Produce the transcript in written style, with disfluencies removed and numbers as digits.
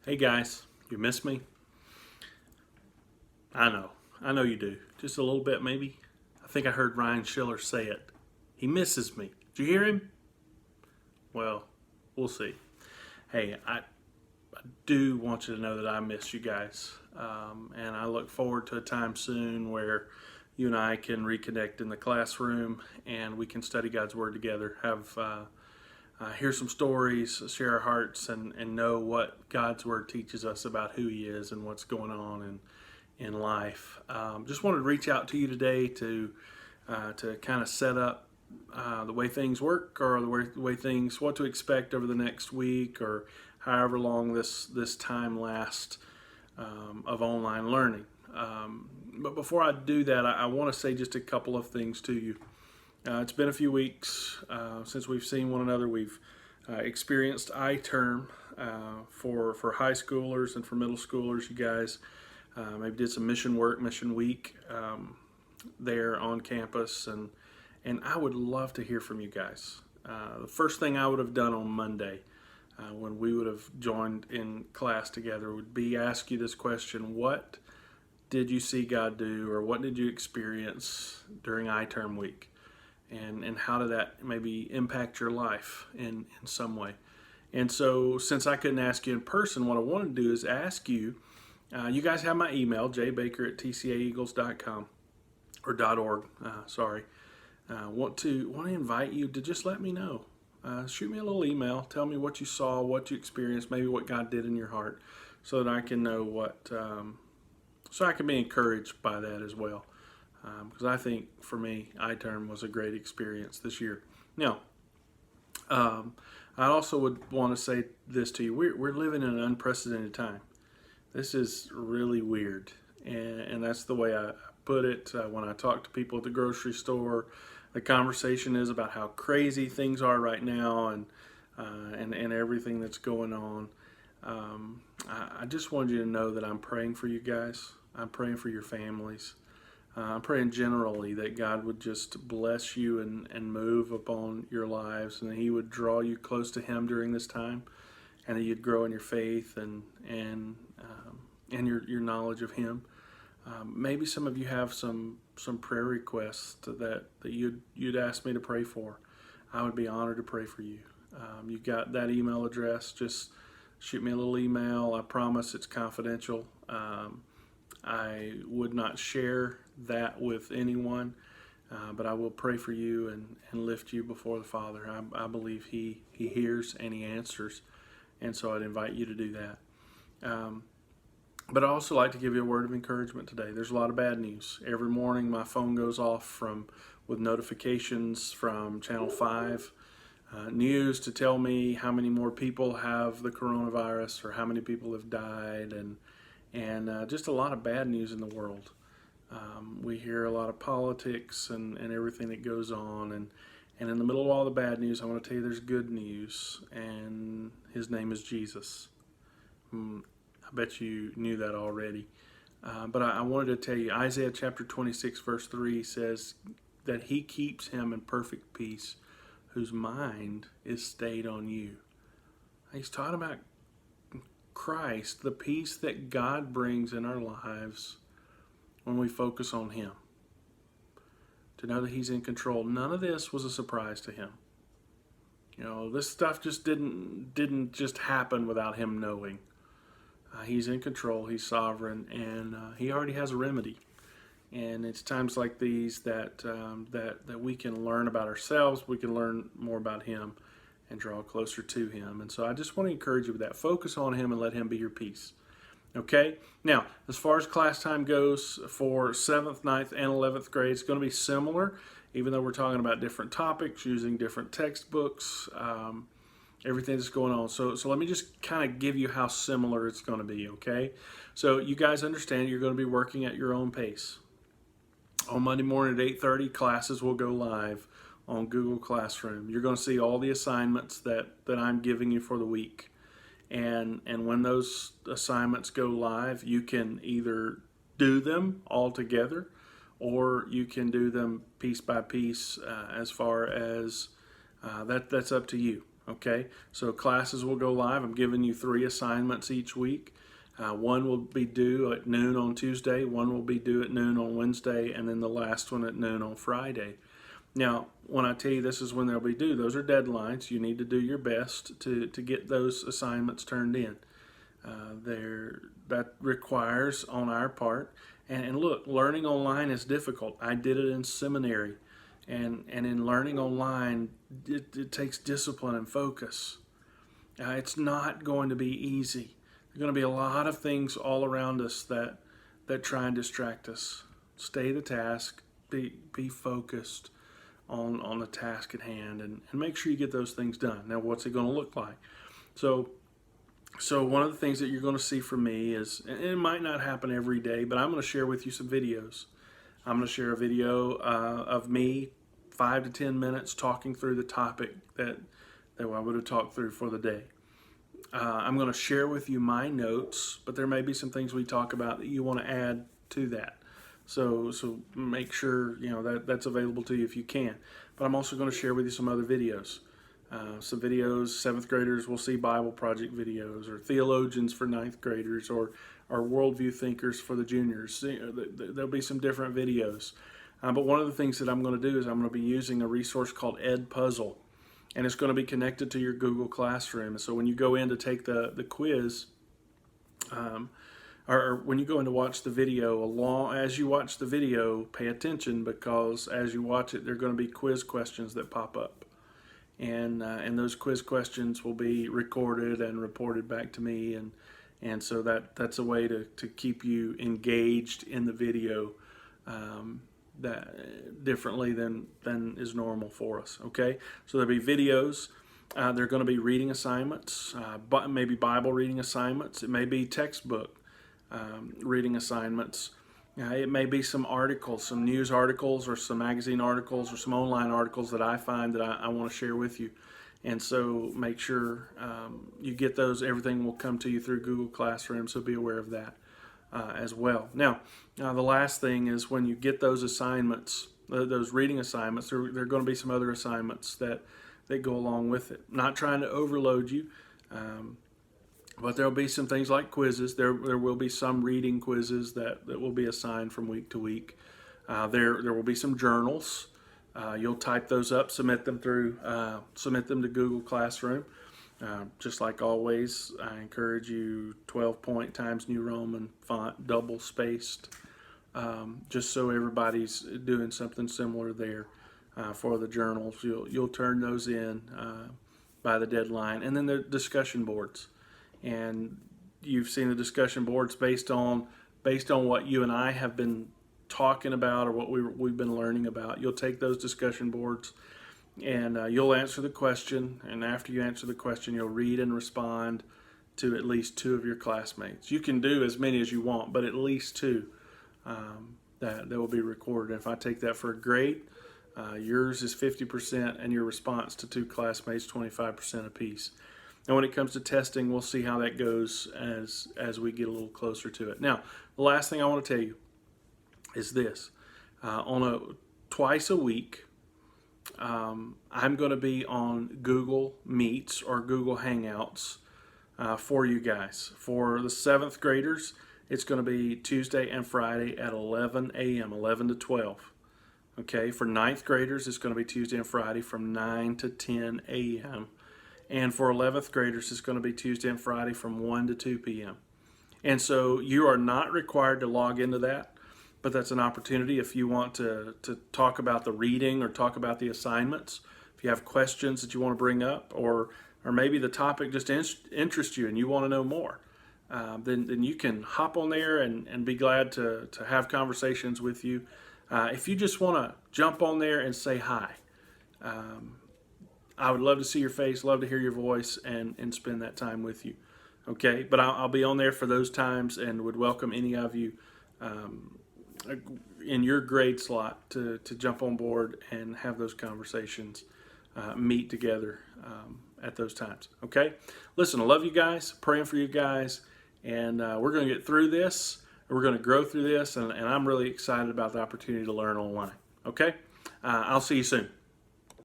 Hey guys, you miss me? I know you do. Just a little bit maybe. I think I heard Ryan Schiller say it. He misses me. Did you hear him? Well, we'll see. Hey, I do want you to know that I miss you guys. And I look forward to a time soon where you and I can reconnect in the classroom and we can study God's Word together, hear some stories, share our hearts, and know what God's Word teaches us about who He is and what's going on in life. Just wanted to reach out to you today to kind of set up the way things work, or the way things, what to expect over the next week, or however long this time lasts of online learning. But before I do that, I want to say just a couple of things to you. It's been a few weeks since we've seen one another. We've experienced I-term for high schoolers and for middle schoolers. You guys maybe did some mission work, mission week there on campus, and I would love to hear from you guys. The first thing I would have done on Monday when we would have joined in class together would be ask you this question: what did you see God do, or what did you experience during I-term week? And how did that maybe impact your life in some way? And so, since I couldn't ask you in person, what I want to do is ask you. You guys have my email, jbaker@tcaeagles.com or .org. Sorry. Want to invite you to just let me know. Shoot me a little email. Tell me what you saw, what you experienced, maybe what God did in your heart, so that I can know so I can be encouraged by that as well. Because I think for me, I-term was a great experience this year. Now, I also would want to say this to you. We're living in an unprecedented time. This is really weird, and that's the way I put it when I talk to people at the grocery store. The conversation is about how crazy things are right now, and everything that's going on. I just wanted you to know that I'm praying for you guys. I'm praying for your families. I'm praying generally that God would just bless you and move upon your lives, and that He would draw you close to Him during this time, and that you'd grow in your faith and your knowledge of Him. Maybe some of you have some prayer requests that you'd ask me to pray for. I would be honored to pray for you. You've got that email address. Just shoot me a little email. I promise it's confidential. I would not share that with anyone, but I will pray for you and lift you before the Father. I believe He hears and He answers, and so I'd invite you to do that. But I also like to give you a word of encouragement today. There's a lot of bad news. Every morning my phone goes off with notifications from Channel 5 news to tell me how many more people have the coronavirus, or how many people have died, and just a lot of bad news in the world. We hear a lot of politics and everything that goes on, and in the middle of all the bad news, I want to tell you there's good news, and His name is Jesus. I bet you knew that already. But I wanted to tell you, Isaiah chapter 26 verse 3 says that He keeps him in perfect peace whose mind is stayed on you. He's talking about Christ, the peace that God brings in our lives when we focus on Him. To know that He's in control. None of this was a surprise to Him. You know, this stuff just didn't just happen without Him knowing. He's in control, He's sovereign, and He already has a remedy. And it's times like these that we can learn about ourselves, we can learn more about Him, and draw closer to Him. And so I just want to encourage you with that. Focus on Him and let Him be your peace. Okay? Now, as far as class time goes for 7th, 9th, and 11th grade, it's going to be similar, even though we're talking about different topics, using different textbooks, everything that's going on. So let me just kind of give you how similar it's going to be, okay? So you guys understand you're going to be working at your own pace. On Monday morning at 8:30, classes will go live on Google Classroom. You're going to see all the assignments that I'm giving you for the week. And when those assignments go live, you can either do them all together, or you can do them piece by piece, as far as that's up to you. Okay, so classes will go live. I'm giving you 3 assignments each week. One will be due at noon on Tuesday, one will be due at noon on Wednesday, and then the last one at noon on Friday. Now, when I tell you this is when they'll be due, those are deadlines. You need to do your best to get those assignments turned in. That requires on our part. And look, learning online is difficult. I did it in seminary. And in learning online, it takes discipline and focus. It's not going to be easy. There are going to be a lot of things all around us that try and distract us. Stay the task. Be focused on the task at hand, and make sure you get those things done. Now, what's it going to look like? So one of the things that you're going to see from me is, and it might not happen every day, but I'm going to share with you some videos. I'm going to share a video of me, 5 to 10 minutes, talking through the topic that I would have talked through for the day. I'm going to share with you my notes, but there may be some things we talk about that you want to add to that. So make sure that's available to you if you can. But I'm also going to share with you some other videos. Some videos, 7th graders will see Bible project videos, or theologians for 9th graders, or worldview thinkers for the juniors. There'll be some different videos. But one of the things that I'm going to do is I'm going to be using a resource called Ed Puzzle, and it's going to be connected to your Google Classroom. And so when you go in to take the quiz, or when you go in to watch the video, as you watch the video, pay attention, because as you watch it, there are going to be quiz questions that pop up. And those quiz questions will be recorded and reported back to me, and so that's a way to keep you engaged in the video that differently than is normal for us. Okay, so there'll be videos. There are going to be reading assignments, maybe Bible reading assignments. It may be textbook reading assignments. It may be some articles, some news articles, or some magazine articles, or some online articles that I find that I want to share with you. And so make sure you get those. Everything will come to you through Google Classroom, so be aware of that as well. Now, the last thing is, when you get those assignments, those reading assignments, there are going to be some other assignments that go along with it. Not trying to overload you. But there'll be some things like quizzes. There will be some reading quizzes that will be assigned from week to week. There will be some journals. You'll type those up, submit them to Google Classroom. Just like always, I encourage you 12-point Times New Roman font, double spaced, just so everybody's doing something similar there for the journals. You'll turn those in by the deadline, and then the discussion boards. And you've seen the discussion boards based on what you and I have been talking about, or what we've been learning about. You'll take those discussion boards, and you'll answer the question. And after you answer the question, you'll read and respond to at least 2 of your classmates. You can do as many as you want, but at least 2 that will be recorded. And if I take that for a grade, yours is 50%, and your response to 2 classmates 25% apiece. And when it comes to testing, we'll see how that goes as we get a little closer to it. Now, the last thing I want to tell you is this. Twice a week, I'm going to be on Google Meets or Google Hangouts for you guys. For the 7th graders, it's going to be Tuesday and Friday at 11 a.m., 11 to 12. Okay, for 9th graders, it's going to be Tuesday and Friday from 9 to 10 a.m., and for 11th graders, it's going to be Tuesday and Friday from 1 to 2 p.m. And so you are not required to log into that, but that's an opportunity if you want to talk about the reading or talk about the assignments. If you have questions that you want to bring up, or maybe the topic just interests you and you want to know more, then you can hop on there and be glad to have conversations with you. If you just want to jump on there and say hi, I would love to see your face, love to hear your voice, and spend that time with you. Okay, but I'll be on there for those times, and would welcome any of you in your grade slot to jump on board and have those conversations, meet together at those times. Okay, listen, I love you guys, praying for you guys, and we're going to get through this. We're going to grow through this, and I'm really excited about the opportunity to learn online. Okay, I'll see you soon.